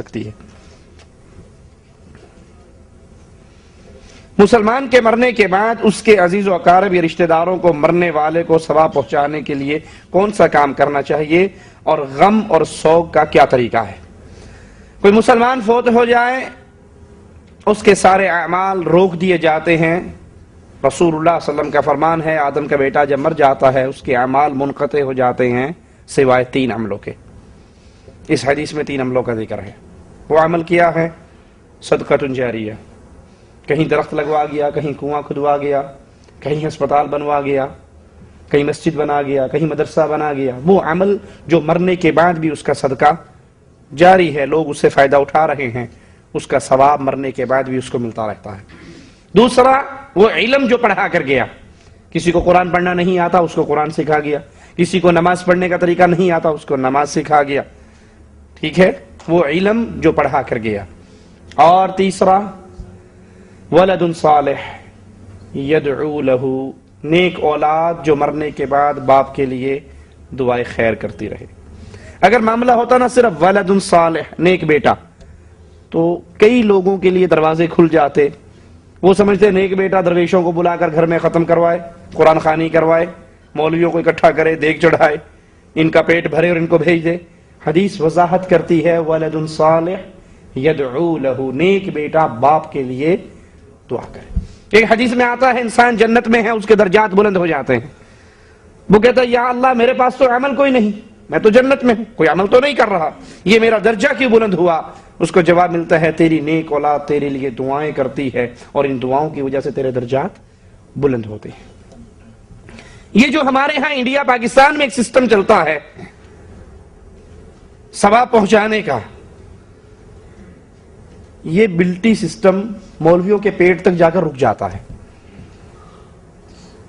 سکتی ہے۔ مسلمان کے مرنے کے بعد اس کے عزیز و اقارب یا رشتہ داروں کو مرنے والے کو ثواب پہنچانے کے لیے کون سا کام کرنا چاہیے اور غم اور سوگ کا کیا طریقہ ہے؟ کوئی مسلمان فوت ہو جائے اس کے سارے اعمال روک دیے جاتے ہیں۔ رسول اللہ صلی اللہ علیہ وسلم کا فرمان ہے آدم کا بیٹا جب مر جاتا ہے اس کے اعمال منقطع ہو جاتے ہیں سوائے 3 عملوں کے۔ اس حدیث میں 3 عملوں کا ذکر ہے۔ وہ عمل کیا ہے؟ صدقۃ جاریہ، کہیں درخت لگوا گیا، کہیں کنواں کھدوا گیا، کہیں ہسپتال بنوا گیا، کہیں مسجد بنا گیا، کہیں مدرسہ بنا گیا۔ وہ عمل جو مرنے کے بعد بھی اس کا صدقہ جاری ہے، لوگ اس سے فائدہ اٹھا رہے ہیں، اس کا ثواب مرنے کے بعد بھی اس کو ملتا رہتا ہے۔ دوسرا وہ علم جو پڑھا کر گیا، کسی کو قرآن پڑھنا نہیں آتا اس کو قرآن سکھا گیا، کسی کو نماز پڑھنے کا طریقہ نہیں آتا اس کو نماز سکھا گیا، ٹھیک ہے، وہ علم جو پڑھا کر گیا۔ اور تیسرا ولد صالح یدعو لہ، نیک اولاد جو مرنے کے بعد باپ کے لیے دعائے خیر کرتی رہے۔ اگر معاملہ ہوتا نا صرف ولد صالح، نیک بیٹا، تو کئی لوگوں کے لیے دروازے کھل جاتے۔ وہ سمجھتے نیک بیٹا درویشوں کو بلا کر گھر میں ختم کروائے، قرآن خوانی کروائے، مولویوں کو اکٹھا کرے، دیگ چڑھائے، ان کا پیٹ بھرے اور ان کو بھیج دے۔ حدیث وضاحت کرتی ہے ولد صالح یدعو لہ، نیک بیٹا باپ کے لیے دعا کرے۔ ایک حدیث میں آتا ہے انسان جنت میں ہے اس کے درجات بلند ہو جاتے ہیں۔ وہ کہتا ہے یا اللہ میرے پاس تو عمل کوئی نہیں، میں تو جنت میں ہوں، کوئی عمل تو نہیں کر رہا، یہ میرا درجہ کیوں بلند ہوا؟ اس کو جواب ملتا ہے تیری نیک اولاد تیرے لیے دعائیں کرتی ہے اور ان دعاؤں کی وجہ سے تیرے درجات بلند ہوتے ہیں۔ یہ جو ہمارے ہاں انڈیا پاکستان میں ایک سسٹم چلتا ہے ثواب پہنچانے کا، یہ بلٹی سسٹم مولویوں کے پیٹ تک جا کر رک جاتا ہے۔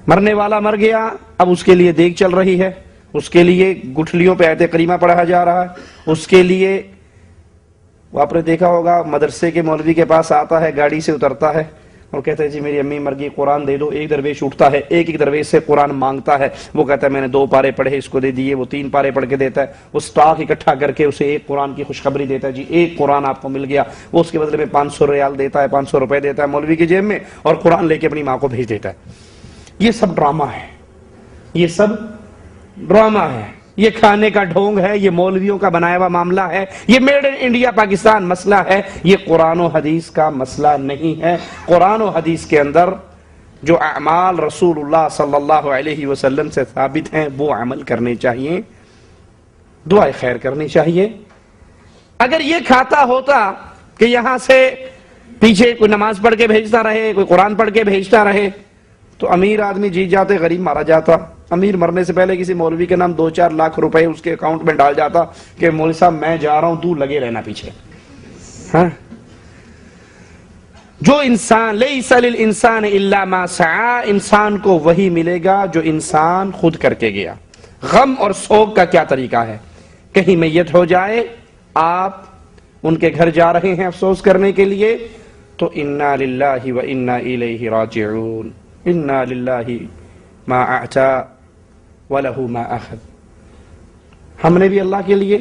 مرنے والا مر گیا، اب اس کے لیے دیگ چل رہی ہے، اس کے لیے گٹھلیوں پہ آیت کریمہ پڑھا جا رہا ہے، اس کے لیے وہ آپ نے دیکھا ہوگا مدرسے کے مولوی کے پاس آتا ہے، گاڑی سے اترتا ہے اور کہتا ہے جی میری امی مر گئی قرآن دے دو۔ ایک درویش اٹھتا ہے، ایک درویش سے قرآن مانگتا ہے، وہ کہتا ہے میں نے 2 پارے پڑھے اس کو دے دیے، وہ 3 پارے پڑھ کے دیتا ہے، وہ سٹاک اکٹھا کر کے اسے ایک قرآن کی خوشخبری دیتا ہے، جی 1 قرآن آپ کو مل گیا۔ وہ اس کے بدلے میں 500 ریال دیتا ہے، 500 روپے دیتا ہے مولوی کی جیب میں، اور قرآن لے کے اپنی ماں کو بھیج دیتا ہے۔ یہ سب ڈرامہ ہے، یہ سب ڈرامہ ہے، یہ کھانے کا ڈھونگ ہے، یہ مولویوں کا بنایا ہوا معاملہ ہے، یہ میڈ ان انڈیا پاکستان مسئلہ ہے، یہ قرآن و حدیث کا مسئلہ نہیں ہے۔ قرآن و حدیث کے اندر جو اعمال رسول اللہ صلی اللہ علیہ وسلم سے ثابت ہیں وہ عمل کرنے چاہیے، دعائے خیر کرنی چاہیے۔ اگر یہ کھاتا ہوتا کہ یہاں سے پیچھے کوئی نماز پڑھ کے بھیجتا رہے، کوئی قرآن پڑھ کے بھیجتا رہے، تو امیر آدمی جیت جاتے، غریب مارا جاتا۔ امیر مرنے سے پہلے کسی مولوی کے نام 2-4 لاکھ روپے اس کے اکاؤنٹ میں ڈال جاتا کہ مولوی صاحب میں جا رہا ہوں تو لگے رہنا پیچھے۔ ہاں، جو انسان لیس للانسان الا ما سعى، انسان کو وہی ملے گا جو انسان خود کر کے گیا۔ غم اور سوگ کا کیا طریقہ ہے؟ کہیں میت ہو جائے، آپ ان کے گھر جا رہے ہیں افسوس کرنے کے لیے، تو انا للہ و انا الیہ راجعون، انا للہ ما اعطى وَلَهُ مَا أَخَذ، ہم نے بھی اللہ کے لیے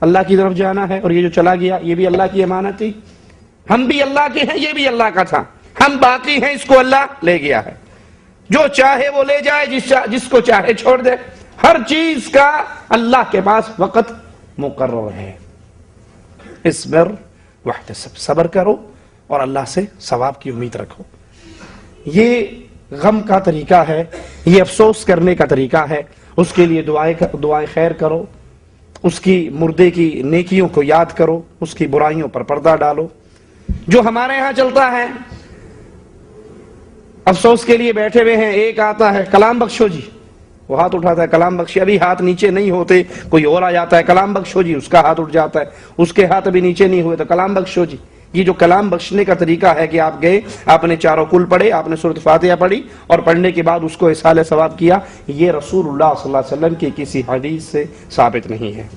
اللہ کی طرف جانا ہے، اور یہ جو چلا گیا یہ بھی اللہ کی امانت تھی، ہم بھی اللہ کے ہیں، یہ بھی اللہ کا تھا، ہم باقی ہیں، اس کو اللہ لے گیا ہے، جو چاہے وہ لے جائے، جس کو چاہے چھوڑ دے، ہر چیز کا اللہ کے پاس وقت مقرر ہے۔ اصبر واحتسب، صبر کرو اور اللہ سے ثواب کی امید رکھو۔ یہ غم کا طریقہ ہے، یہ افسوس کرنے کا طریقہ ہے۔ اس کے لیے دعائے خیر کرو، اس کی مردے کی نیکیوں کو یاد کرو، اس کی برائیوں پر پردہ ڈالو۔ جو ہمارے ہاں چلتا ہے، افسوس کے لیے بیٹھے ہوئے ہیں، ایک آتا ہے کلام بخشو جی، وہ ہاتھ اٹھاتا ہے کلام بخشی، ابھی ہاتھ نیچے نہیں ہوتے کوئی اور آ جاتا ہے کلام بخشو جی، اس کا ہاتھ اٹھ جاتا ہے، اس کے ہاتھ ابھی نیچے نہیں ہوئے تو کلام بخشو جی۔ یہ جو کلام بخشنے کا طریقہ ہے کہ آپ گئے، آپ نے 4 کل پڑھے، آپ نے سورۃ فاتحہ پڑھی، اور پڑھنے کے بعد اس کو اصحال ثواب کیا، یہ رسول اللہ صلی اللہ علیہ وسلم کی کسی حدیث سے ثابت نہیں ہے۔